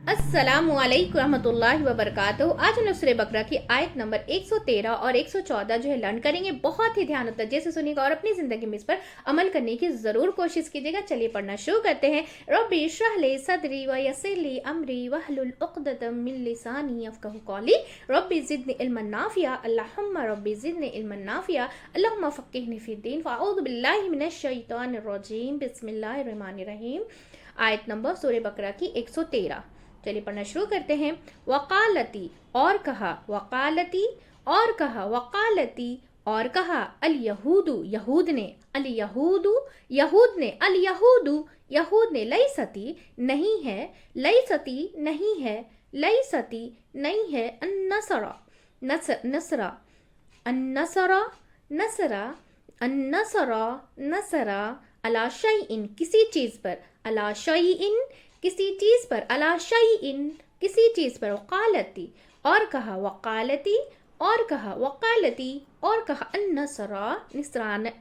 अस्सलामु अलैकुम रहमतुल्लाहि व बरकातहू। आज हम सूरह बकरा की आयत नंबर 113 और 114 जो है लर्न करेंगे। बहुत ही ध्यान तवज्जो से सुनिएगा और अपनी ज़िंदगी में इस पर अमल करने की ज़रूर कोशिश कीजिएगा। चलिए पढ़ना शुरू करते हैं। रब्बी इश्रह ली सदरी व यस्सिर ली अमरी वहलुल उक़दतम मिन लिसानी यफ़क़हू क़ौली रब्बी ज़िदनी इल्मन नाफ़िया अल्लाहुम्मा रब्बी ज़िदनी इल्मन नाफ़िया अल्लाहुम्मा फ़क़्क़िहनी फ़िद्दीन फ़अऊज़ु बिल्लाहि मिनश शैतानिर रजीम बिस्मिल्लाहिर रहमानिर रहीम। आयत नंबर सूरह बकरा की 113। चलिए पढ़ना शुरू करते हैं। वकालती और कहा, वकालती और कहा, वकालती और कहा, अल यहूदू यहूद ने, अल यहूदू यहूद ने, अल यहूदू यहूद ने, लई सती नहीं है, लई सती नहीं है, लई सती नहीं है, अन्नसरा नसरा अन्नसरा नसरा अन्नसरा नसरा अला शैइन किसी चीज पर, अला शैइन किसी चीज पर, अला शैइन किसी चीज पर, वकालती और कहा, वकालती और कहा, वकालती और कहा, अन्नसरा नसरा ने,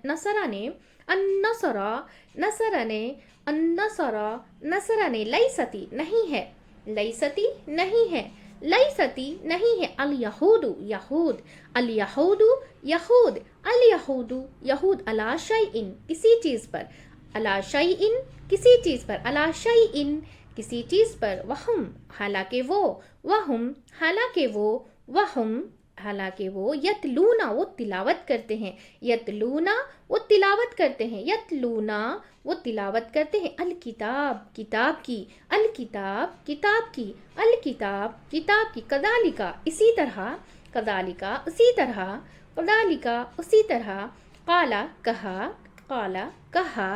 अन्नसरा नसरा ने, अन्नसरा नसरा ने, लैसती नहीं है, लैसती नहीं है, लैसती नहीं है, अल यहूदू यहूद, अल यहूदू यहूद, अल यहूदू यहूद, अला शैइन किसी चीज पर, अला शैइन किसी चीज पर, अला शैइन किसी चीज पर, वहुम हालांकि वो, वहुम हालांकि वो, वहुम हालांकि वो, यतलूना वो तिलावत करते हैं, यतलूना वो तिलावत करते हैं, यतलूना वो तिलावत करते हैं, अल किताब किताब की, अल किताब किताब की, अल किताब किताब की, कदालिका इसी तरह, कदालिका उसी तरह, कदालिका उसी तरह, काला कहा, काला कहा,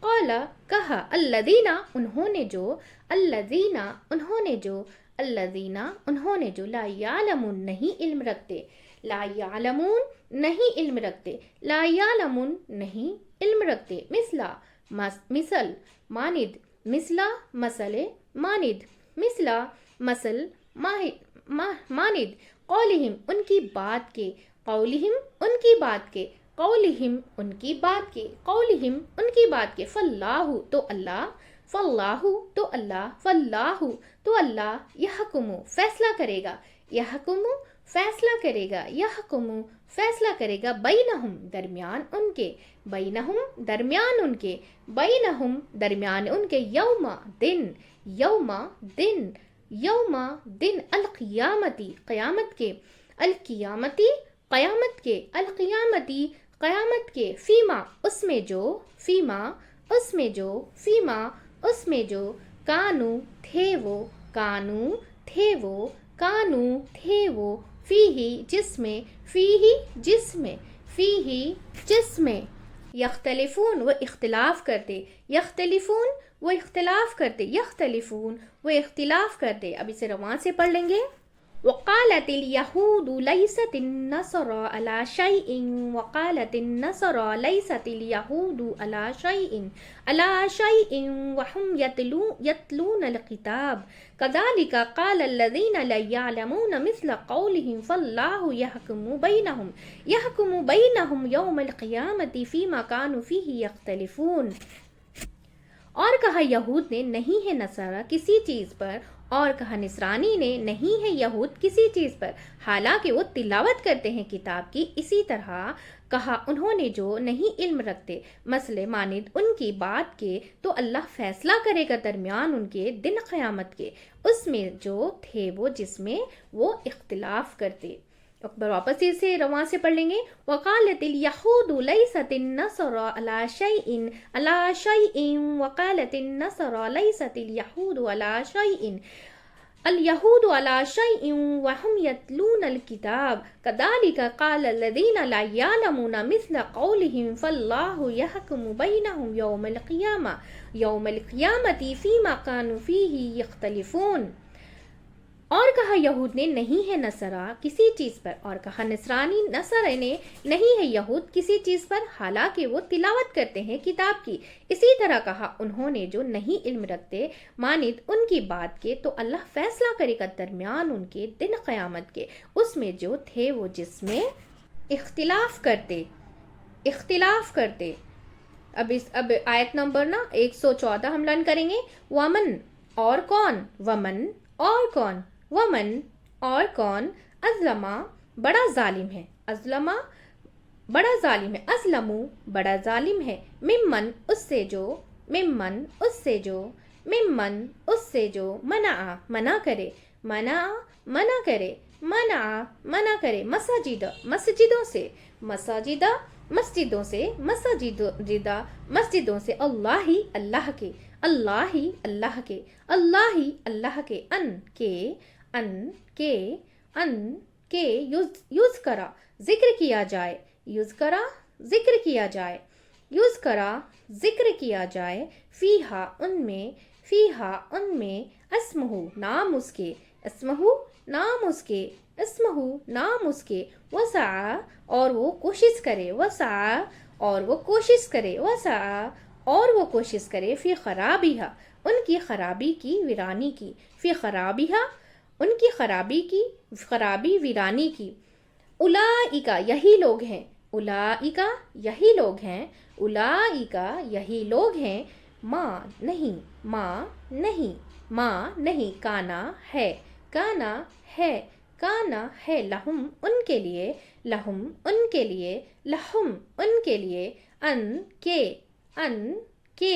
काला कहा, अल्लदीना उन्होंने जो, अल्लदीना उन्होंने जो, अल्लदीना उन्होंने जो, ला यालमून नहीं इल्म रखते, ला यालमून नहीं इल्म रखते, ला यालमून नहीं इल्म रखते, मिसला मिसल मानिद, मिसला मसले मानिद, मिसला मसल मानिद, कौलिहिम उनकी बात के, कौलिहिम उनकी बात के, कौलिहिम उनकी बात के, कौलिहिम उनकी बात के, फल्लाहु तो अल्लाह, फल्लाहु तो अल्लाह, फल्लाहु तो अल्लाह, यहकुमु फैसला करेगा, यहकुमु फैसला करेगा, यहकुमु फैसला करेगा, बैनहुम दरमियान उनके, बैनहुम दरमियान उनके, बैनहुम दरमियान उनके, यौमा दिन, यौमा दिन, यौमा दिन, अल क़ियामती क़यामत के, अल क़ियामती क़यामत के, अल क़ियामती क़यामत के, फ़ीमा उसमें जो, फ़ीमा उसमें जो, फ़ीमा उसमें जो, कानू थे वो, कानू थे वो, कानू थे वो, फ़ीही जिसमें, फ़ीही जिसमें, फ़ीही जिसमें, यख्तलिफून वो इख्तिलाफ़ करते, यख्तलिफून वो इख्तिलाफ़ करते, यख्तलिफून वो इख्तिलाफ़ करते। अब इसे रवान से पढ़ लेंगे। वक़ालतिल यहूदु लैसतिन नसरा अला शैइन, वक़ालतिन नसरा लैसतिल यहूदु अला शैइन वहुम यतलूनल किताब कज़ालिका क़ालल्लज़ीना ला यअलमूना मिस्ला क़ौलिहिम फ़ल्लाहु यहकुमु बैनहुम यौमल क़ियामति फ़ीमा कानू फ़ीही यख्तलिफ़ून। और कहा यहूद ने नहीं है नसारा किसी चीज़ पर, और कहा निसरानी ने नहीं है यहूद किसी चीज़ पर, हालांकि वो तिलावत करते हैं किताब की, इसी तरह कहा उन्होंने जो नहीं इल्म रखते मसले मानिद उनकी बात के, तो अल्लाह फैसला करेगा दरमियान उनके दिन क़यामत के, उसमें जो थे वो जिसमें वो इख्तिलाफ़ करते। अकबर वापस इसे रवां से पढ़ लेंगे। वक़ालतिल यहूदु लैसतिन नसरा अला शैइन वक़ालतिन नसरा लैसतिल यहूदु अला शैइन अल यहूदु अला शैइन वहुम यतलूनल किताब कज़ालिका क़ालल्लज़ीना ला यअलमूना मिस्ला क़ौलिहिम फ़ल्लाहु यहकुमु बैनहुम यौमल क़ियामति फ़ीमा कानू फ़ीही यख्तलिफ़ून। और कहा यहूद ने नहीं है नसरा किसी चीज़ पर, और कहा नसरानी नसर ने नहीं है यहूद किसी चीज़ पर, हालांकि वो तिलावत करते हैं किताब की, इसी तरह कहा उन्होंने जो नहीं इल्म रखते मानिद उनकी बात के, तो अल्लाह फैसला करेगा दरमियान उनके दिन क़यामत के, उसमें जो थे वो जिसमें इख्तिलाफ़ करते। अब आयत नंबर 114 हम लर्न करेंगे। वमन और कौन, वमन اور کون، ومن اور کون، ازلما بڑا ظالم ہے، ازلما بڑا ظالم ہے، ازلمو بڑا ظالم ہے، ممن اس سے جو، ممن اس سے جو، ممن اس سے جو، منع منع کرے، منع منع کرے، منع منع کرے، مساجد مسجدوں سے، مساجدہ مسجدوں سے، مساجدہ مسجدوں سے، اللہ ہی اللہ کے، اللہ ہی اللہ کے، اللہ ہی اللہ کے، ان کے ان کے ان کے یوز کرا ذکر کیا جائے، یوز کرا ذکر کیا جائے، یوز کرا ذکر کیا جائے، فیہا ان میں، فیہا ان میں، اسمہ نام اس کے، اسمہ نام اس کے، اسمہ نام اس کے، وسع اور وہ کوشش کرے، وسع اور وہ کوشش کرے، وسع اور وہ کوشش کرے، فی خرابیہا ان کی خرابی کی، ویرانی کی، فی خرابیہا ان کی خرابی کی، خرابی ویرانی کی، اولئکا یہی لوگ ہیں، اولئکا یہی لوگ ہیں، اولئکا یہی لوگ ہیں، ماں نہیں، ماں نہیں، ماں نہیں، کانا ہے، کانا ہے، کانا ہے، لہم ان کے لیے، لہم ان کے لیے، لہم ان کے لیے، ان کے ان کے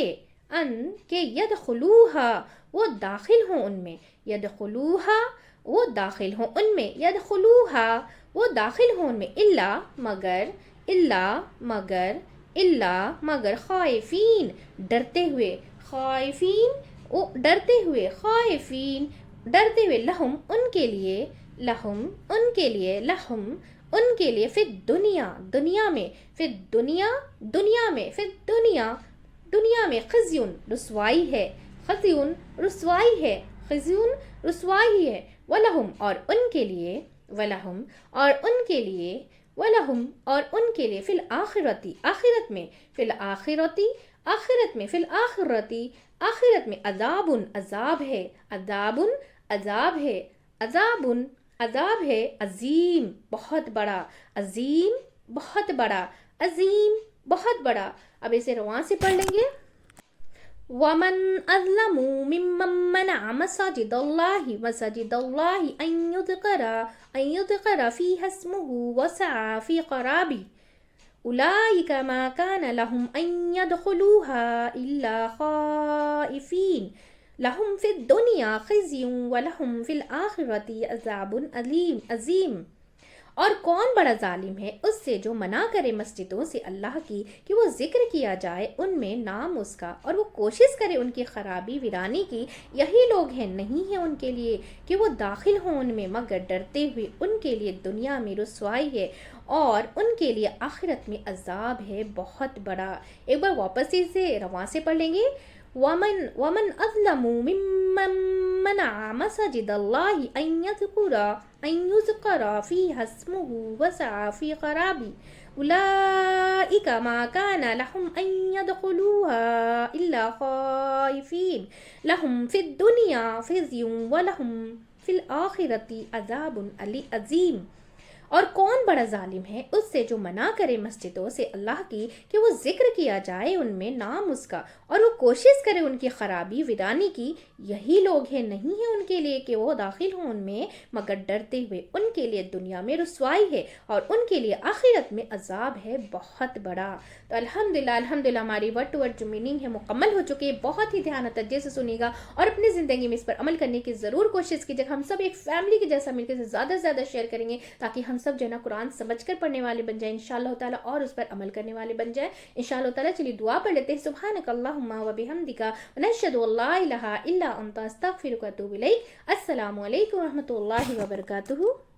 ان کے، یدخلوہا وہ داخل ہوں ان میں، یدخلوہا وہ داخل ہوں ان میں، یدخلوہا وہ داخل ہوں ان میں، الا مگر، الا مگر، الا مگر، خائفین ڈرتے ہوئے، خائفین وہ ڈرتے ہوئے، خائفین ڈرتے ہوئے، لہم ان کے لیے، لہم ان کے لیے، لہم ان کے لیے، فی دنیا دنیا میں، فی دنیا دنیا میں، فی دنیا دنیا میں، خزیون رسوائی ہے، خزیون رسوائی ہے، خزیون رسوائی ہے، وَلَهُمْ اور ان کے لیے، وَلَهُمْ اور ان کے لیے، وَلَهُمْ اور ان کے لیے، فی الآخرتی آخرت میں، فی الآخرتی آخرت میں، فی الآخرتی آخرت میں، عذاب عذاب ہے، عذاب عذاب ہے، عذاب عذاب ہے، عظیم بہت بڑا، عظیم بہت بڑا، عظیم بہت بڑا۔ اب اسے روان سے پڑھ لیں گے۔ وَمَنْ أَظْلَمُ مِمَّنْ مَنَعَ مَسَاجِدَ اللَّهِ أَنْ يُذْكَرَ فِيهَا اسْمُهُ وَسَعَى فِي خَرَابِهَا أُولَئِكَ مَا كَانَ لَهُمْ أَنْ يَدْخُلُوهَا إِلَّا خَائِفِينَ لَهُمْ فِي الدُّنْيَا خِزْيٌ وَلَهُمْ فِي الْآخِرَةِ عَذَابٌ عَظِيمٌ اور کون بڑا ظالم ہے اس سے جو منع کرے مسجدوں سے اللہ کی کہ وہ ذکر کیا جائے ان میں نام اس کا، اور وہ کوشش کرے ان کی خرابی ویرانی کی، یہی لوگ ہیں، نہیں ہے ان کے لیے کہ وہ داخل ہوں ان میں مگر ڈرتے ہوئے، ان کے لیے دنیا میں رسوائی ہے اور ان کے لیے آخرت میں عذاب ہے بہت بڑا۔ ایک بار واپس سے رواں سے پڑھ لیں گے۔ وَمَنْ أَظْلَمُ مِمَّنْ مَنَعَ مَسَاجِدَ اللَّهِ أَنْ يُذْكَرَ فِيهَا اسْمُهُ وَسَعَى فِي خَرَابِهَا أُولَئِكَ مَا كَانَ لَهُمْ أَنْ يَدْخُلُوهَا إِلَّا خَائِفِينَ لَهُمْ فِي الدُّنْيَا خِزْيٌ وَلَهُمْ فِي الْآخِرَةِ عَذَابٌ عَظِيمٌ اور کون بڑا ظالم ہے اس سے جو منع کرے مسجدوں سے اللہ کی کہ وہ ذکر کیا جائے ان میں نام اس کا، اور وہ کوشش کرے ان کی خرابی ویرانی کی، یہی لوگ ہیں، نہیں ہے ان کے لیے کہ وہ داخل ہوں ان میں مگر ڈرتے ہوئے، ان کے لیے دنیا میں رسوائی ہے اور ان کے لیے آخرت میں عذاب ہے بہت بڑا۔ تو الحمدللہ ہماری ورڈ ٹو ورڈ جو میننگ ہے مکمل ہو چکی ہے۔ بہت ہی دھیان و توجہ سے سنیے گا اور اپنی زندگی میں اس پر عمل کرنے کی ضرور کوشش کیجیے گا۔ ہم سب ایک فیملی کے جیسا مل کے زیادہ سے زیادہ شیئر کریں گے تاکہ ہم سب جو ہے نا قرآن سمجھ کر پڑھنے والے بن جائیں انشاءاللہ تعالی اور اس پر عمل کرنے والے بن جائیں انشاءاللہ تعالی۔ چلیے دعا پڑھ لیتے ہیں۔ سبحانک اللہم و بحمدک ونشہد ان لا الہ الا انت استغفرک و اتوب الیک۔ السلام علیکم و رحمۃ اللہ وبرکاتہ۔